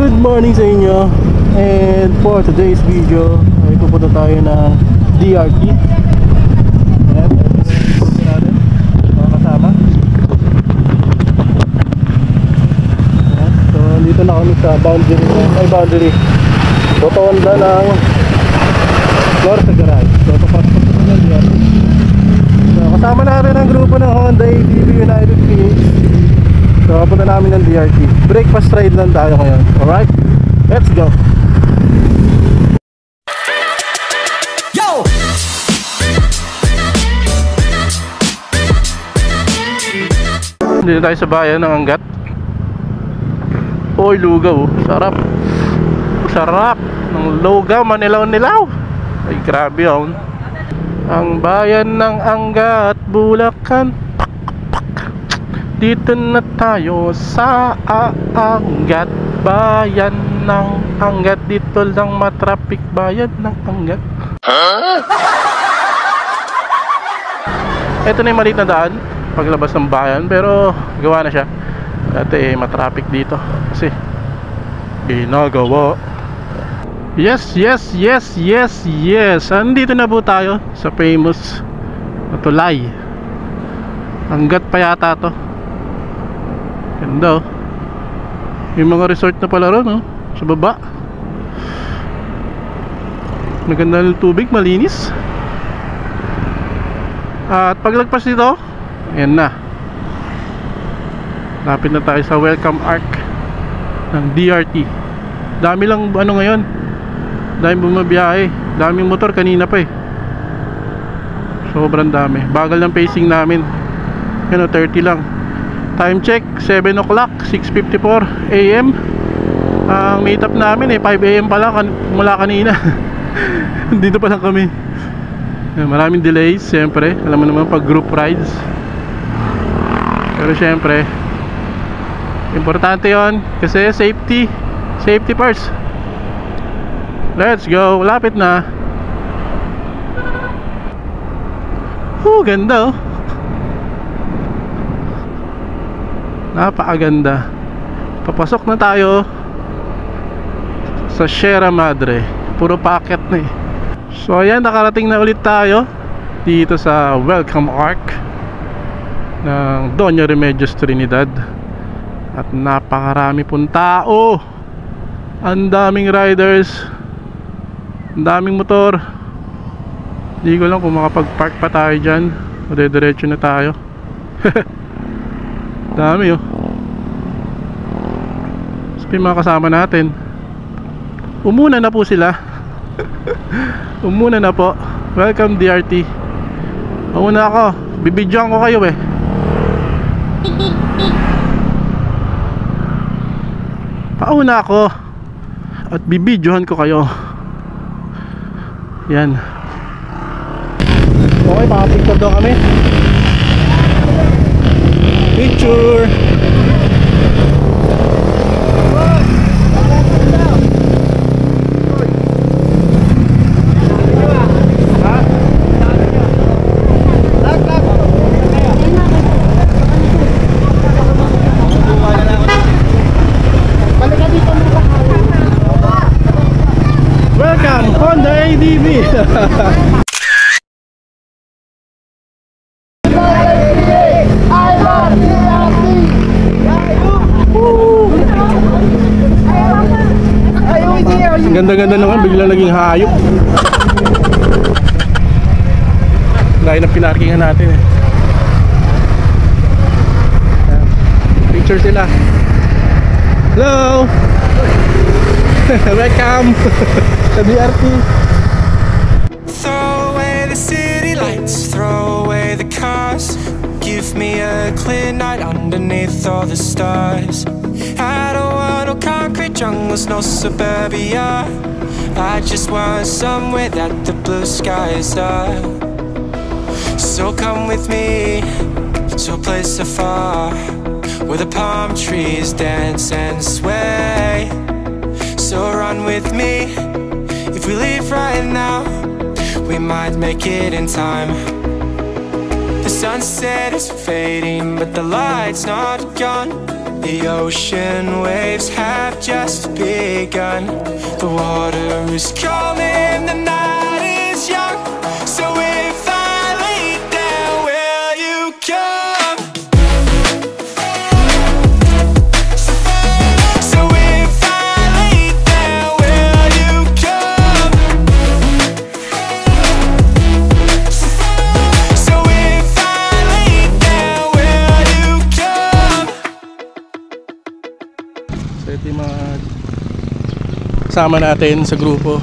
Good morning sa inyo. And for today's video ay pupunta tayo ng DRT. Ayan, ito natin mga kasama. Ayan, so dito na kami sa boundary Rotonda ng North Garage. So papasok po ng DRT. So kasama natin ang grupo ng Honda ADV United Phoenix. So punta namin ng DRT. Breakfast ride lang tayo ngayon. Alright, let's go. Yo! Dito tayo sa bayan ng Angat. Oy, lugaw. Sarap. Sarap ng lugaw, manilaw-nilaw. Ay grabe yun. Ang bayan ng Angat, Bulacan. Dito na tayo sa Angat, bayan ng Angat. Dito lang matraffic, bayan ng Angat. Ito na yung maliit na daan paglabas ng bayan, pero gawa na siya. Dati matraffic dito kasi ginagawa. Yes. Andito na po tayo sa famous Tulay. Angat pa yata to. Ganda oh. May mga resort na pala ron oh, sa baba. Maganda ng tubig, malinis. At paglagpas dito, ayan na. Lapit na tayo sa welcome arc ng DRT. Dami lang ano ngayon, daming bumabiyahe, daming motor kanina pa eh. Sobrang dami. Bagal ng pacing namin. Yan o, 30 lang. Time check, 7 o'clock, 6:54 AM. Ang meet up namin eh 5 AM pa lang mula kanina. Dito pa lang kami. Maraming delays, siyempre. Alam mo naman pag group rides. Pero siyempre, importante yon kasi safety first. Let's go, lapit na. Ganda oh. Napakaganda. Papasok na tayo sa Sierra Madre. Puro packet na eh. So ayan, nakarating na ulit tayo dito sa welcome arc ng Doña Remedios Trinidad. At napakarami pong tao. Ang daming riders, ang daming motor. Hindi ko lang kung makapag-park pa tayo dyan o diretso na tayo. Dami oh. So yung mga kasama natin, umuna na po sila. Umuna na po. Welcome DRT. Umuna ako, bibidyoan ko kayo eh. Pauna ako at bibidyohan ko kayo. Yan. Okay, pakapicture daw kami. Picture. Welcome Honda ADV. Ang ganda-ganda naman, bigla naging hayop. Gaya na pinarkingan natin eh. Picture sila. Hello. Welcome sa DRT. Throw away the city lights, throw away the cars. Give me a clear night underneath all the stars. I don't want no concrete jungles, no suburbia. I just want somewhere that the blue skies are. So come with me to a place so far, where the palm trees dance and sway. So run with me. If we leave right now, we might make it in time. The sunset is fading, but the light's not gone. The ocean waves have just begun. The water is calling, the night is young. So if I lay down, will you come? So if I lay down, will you come? So if I lay down, will you come? So ito yung mga kasama natin sa grupo.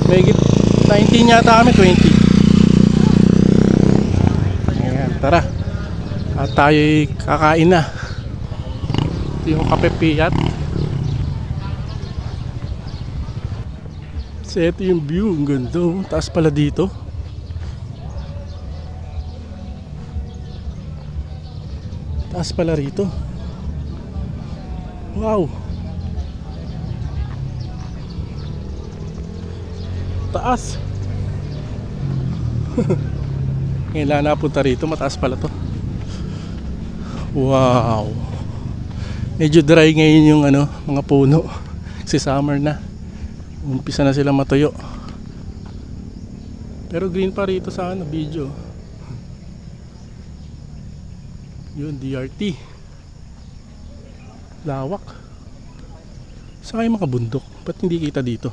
May 19 yata kami, 20. Ayan, tara. At tayo'y kakain na. Ito yung Cafe Fiat. So ito yung view, ang ganda. Taas pala dito. Taas pala rito. Wow. Taas. Ngayon lang napunta rito, mataas pala to. Wow. Medyo dry ngayon yung mga puno. Kasi summer na. Umpisa na sila matuyo. Pero green pa rito sa video. Yun, DRT. Lawak. Saan kayo makabundok? Ba't hindi kita dito?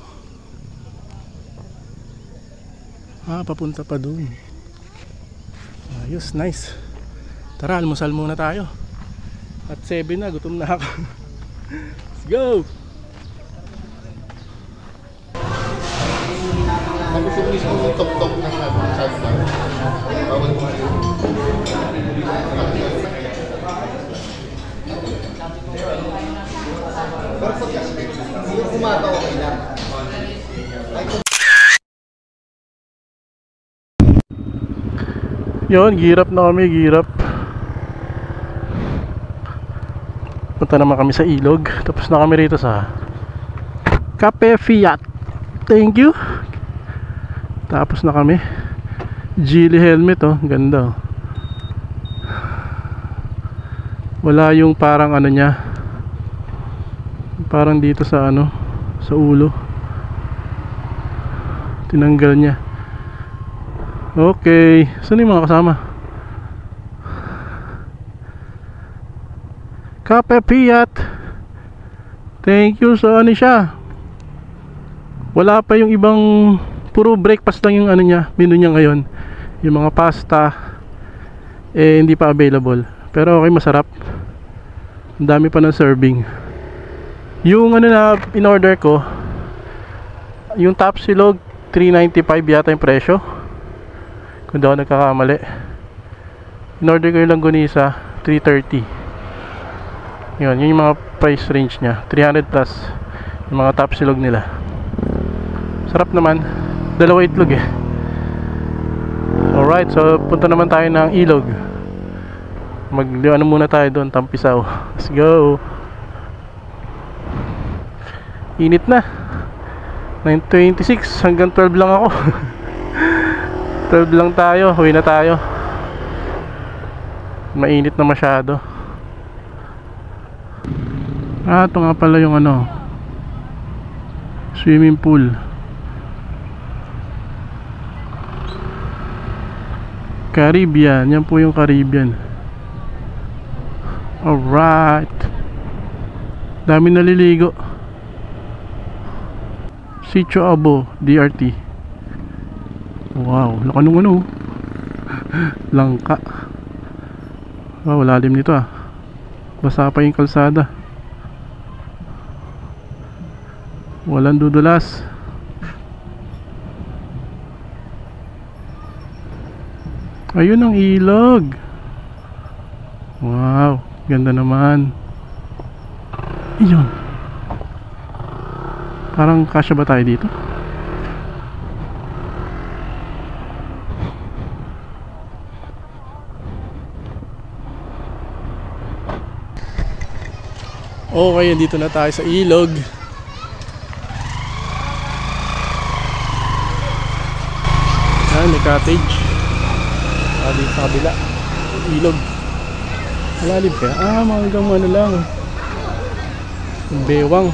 Papunta pa dun. Ayos, nice. Tara, almusal muna tayo. At 7 na, gutom na ako. Let's go! Nagustumis mo yung top-top ng sidebar. Bawal mo. Pero sa gasket, yung kumataw okay lang. Yun, girap na kami, girap. Punta naman kami sa ilog. Tapos na kami rito sa Cafe Fiat. Thank you. Tapos na kami. Geely helmet, oh, ganda, oh. Wala yung parang niya, parang dito sa sa ulo. Tinanggal niya. Okay, saan yung mga kasama? Cafe Fiat. Thank you. So siya, wala pa yung ibang, puro breakfast lang yung niya, menu niya ngayon. Yung mga pasta hindi pa available. Pero okay, masarap. Ang dami pa ng serving. Yung na in-order ko, yung Tapsilog, 395 yata yung presyo, kung daw nagkakamali. In-order ko yung Langgonisa, 330. Yun yung mga price range nya, 300 plus yung mga Tapsilog nila. Sarap naman. Dalawa itlog eh. Alright, so punta naman tayo ng ilog. Muna tayo doon, Tampisaw. Let's go. Init na. 9:26 hanggang 12 lang ako. 12 lang tayo, huwi na tayo. Mainit na masyado. Ito nga pala yung swimming pool. Caribbean, yan po yung Caribbean. Alright. Dami naliligo. Sitio Abo, DRT. Wow, laka nung langka. Wow, lalim nito ah. Basa pa yung kalsada. Walang dudulas. Ayun ang ilog. Wow, ganda naman. Iyon. Parang kasya ba tayo dito? Okay, dito na tayo sa ilog. May cottage dito sa kabila. Ilog. Malalim kaya? Hanggang ano lang. Bewang.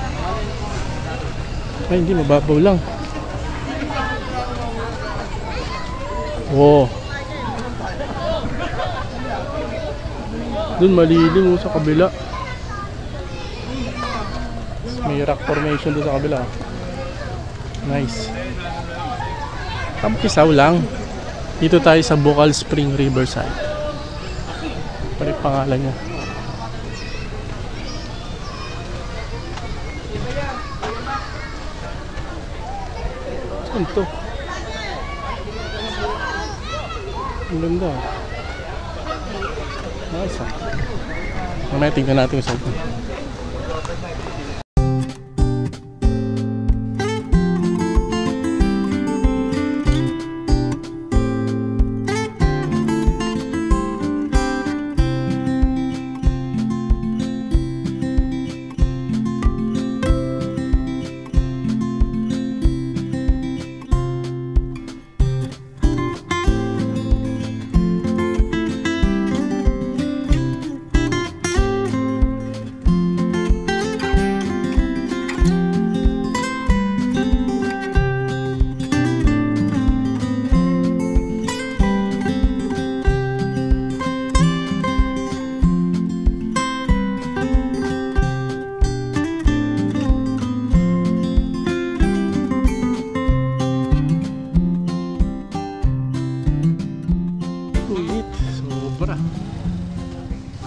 Ay, hindi, mababaw lang. Wow. Doon malilim sa kabila. May rock formation doon sa kabila. Nice. Tampisaw lang. Dito tayo sa Bocal Spring Riverside. Pari pangalan niya. Saan to? Ang ganda. Nice ah. Mamaya tingnan natin yung side.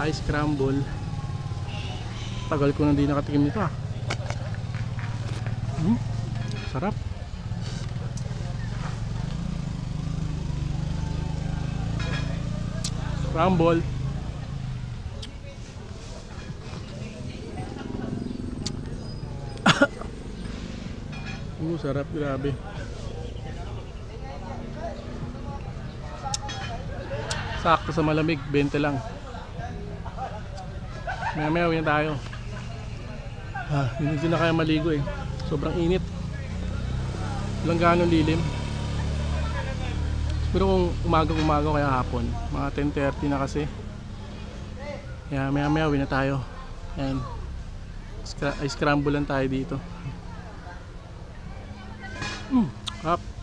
Ice scramble. Tagal ko na hindi nakatikim nito ah. Sarap. Scramble. Sarap, grabe. Sakto sa malamig, 20 lang. Maya-maya uwi na tayo. Hindi na kaya maligo eh. Sobrang init. Walang ganong lilim. Pero kung umaga kaya hapon, mga 10:30 na kasi. Kaya maya-maya uwi na tayo. Ayan. Scramble lang tayo dito. Hap.